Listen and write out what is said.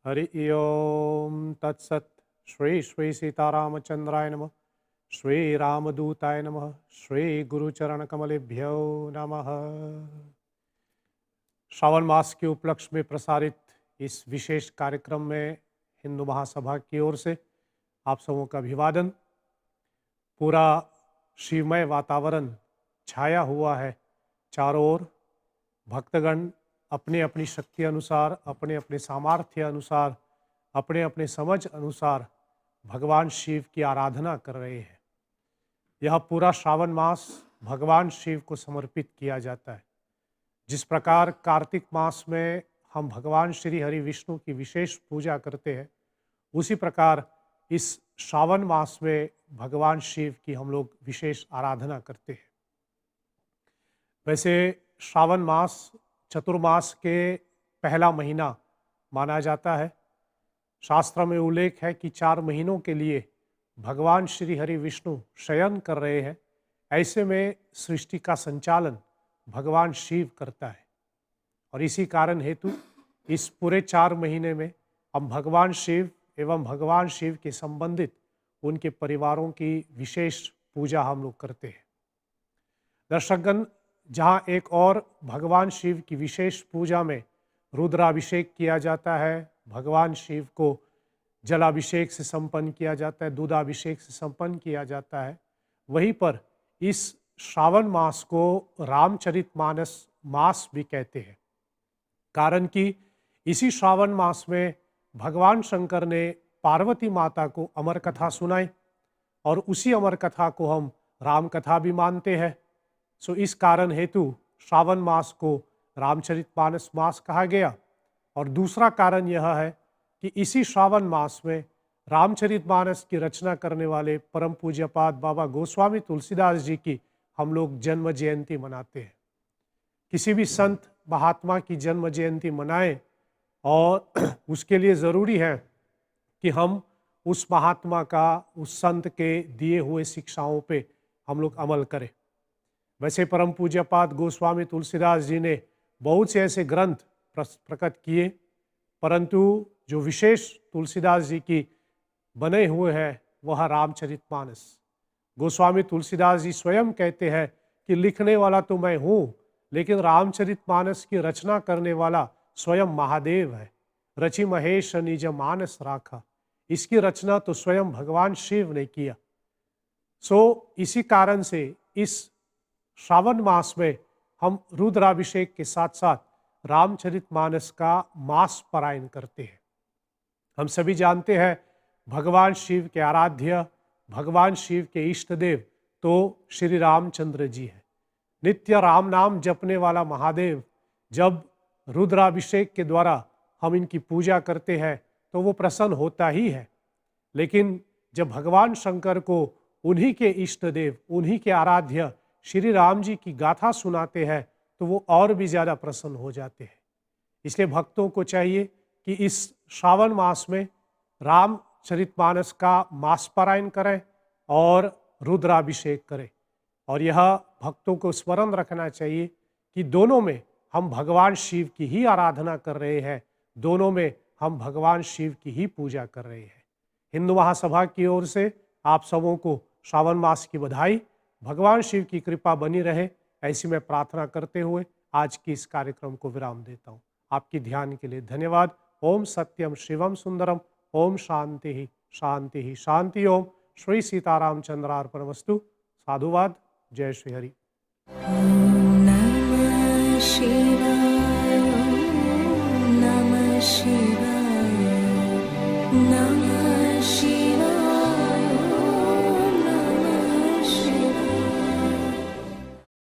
हरि ओम तत्सत। श्री श्री सीतारामचंद्राय नमः। श्री रामदूताय नमः। श्री गुरुचरण कमलेभ्यो नमः। श्रावण मास के उपलक्ष्य में प्रसारित इस विशेष कार्यक्रम में हिंदू महासभा की ओर से आप सबों का अभिवादन। पूरा शिवमय वातावरण छाया हुआ है चारों ओर। भक्तगण अपने अपनी शक्ति अनुसार, अपने अपने सामर्थ्य अनुसार, अपने अपने समझ अनुसार भगवान शिव की आराधना कर रहे हैं। यह पूरा श्रावण मास भगवान शिव को समर्पित किया जाता है। जिस प्रकार कार्तिक मास में हम भगवान श्री हरि विष्णु की विशेष पूजा करते हैं, उसी प्रकार इस श्रावण मास में भगवान शिव की हम लोग विशेष आराधना करते हैं। वैसे श्रावण मास चतुर्मास के पहला महीना माना जाता है। शास्त्र में उल्लेख है कि 4 महीनों के लिए भगवान श्री हरि विष्णु शयन कर रहे हैं। ऐसे में सृष्टि का संचालन भगवान शिव करता है और इसी कारण हेतु इस पूरे 4 महीने में हम भगवान शिव एवं भगवान शिव के संबंधित उनके परिवारों की विशेष पूजा हम लोग करते हैं। दर्शकगण, जहाँ एक और भगवान शिव की विशेष पूजा में रुद्राभिषेक किया जाता है, भगवान शिव को जलाभिषेक से संपन्न किया जाता है, दूधाभिषेक से संपन्न किया जाता है, वहीं पर इस श्रावण मास को रामचरितमानस मास भी कहते हैं। कारण कि इसी श्रावण मास में भगवान शंकर ने पार्वती माता को अमर कथा सुनाई और उसी अमर कथा को हम राम कथा भी मानते हैं। सो इस कारण हेतु श्रावण मास को रामचरितमानस मास कहा गया। और दूसरा कारण यह है कि इसी श्रावण मास में रामचरितमानस की रचना करने वाले परम पूज्यपाद बाबा गोस्वामी तुलसीदास जी की हम लोग जन्म जयंती मनाते हैं। किसी भी संत महात्मा की जन्म जयंती मनाएं और उसके लिए ज़रूरी है कि हम उस महात्मा का, उस संत के दिए हुए शिक्षाओं पे हम लोग अमल करें। वैसे परम पूज्यपाद गोस्वामी तुलसीदास जी ने बहुत से ऐसे ग्रंथ प्रकट किए, परंतु जो विशेष तुलसीदास जी की बने हुए हैं वह रामचरितमानस। गोस्वामी तुलसीदास जी स्वयं कहते हैं कि लिखने वाला तो मैं हूँ, लेकिन रामचरितमानस की रचना करने वाला स्वयं महादेव है। रचि महेश निज मानस राखा, इसकी रचना तो स्वयं भगवान शिव ने किया। सो इसी कारण से इस श्रावण मास में हम रुद्राभिषेक के साथ साथ रामचरितमानस का मास पारायण करते हैं। हम सभी जानते हैं भगवान शिव के आराध्य, भगवान शिव के इष्ट देव तो श्री रामचंद्र जी हैं। नित्य राम नाम जपने वाला महादेव जब रुद्राभिषेक के द्वारा हम इनकी पूजा करते हैं तो वो प्रसन्न होता ही है। लेकिन जब भगवान शंकर को उन्हीं के इष्ट देव, उन्हीं के आराध्य श्री राम जी की गाथा सुनाते हैं तो वो और भी ज़्यादा प्रसन्न हो जाते हैं। इसलिए भक्तों को चाहिए कि इस श्रावण मास में रामचरितमानस का मास पारायण करें और रुद्राभिषेक करें। और यह भक्तों को स्मरण रखना चाहिए कि दोनों में हम भगवान शिव की ही आराधना कर रहे हैं, दोनों में हम भगवान शिव की ही पूजा कर रहे हैं। हिंदू महासभा की ओर से आप सबों को श्रावण मास की बधाई। भगवान शिव की कृपा बनी रहे, ऐसी मैं प्रार्थना करते हुए आज की इस कार्यक्रम को विराम देता हूँ। आपकी ध्यान के लिए धन्यवाद। ओम सत्यम शिवम सुंदरम। ओम शांति ही शांति ही शांति। ओम श्री सीतारामचंद्रार्पणमस्तु। साधुवाद। जय श्री हरि। ॐ नमः शिवाय।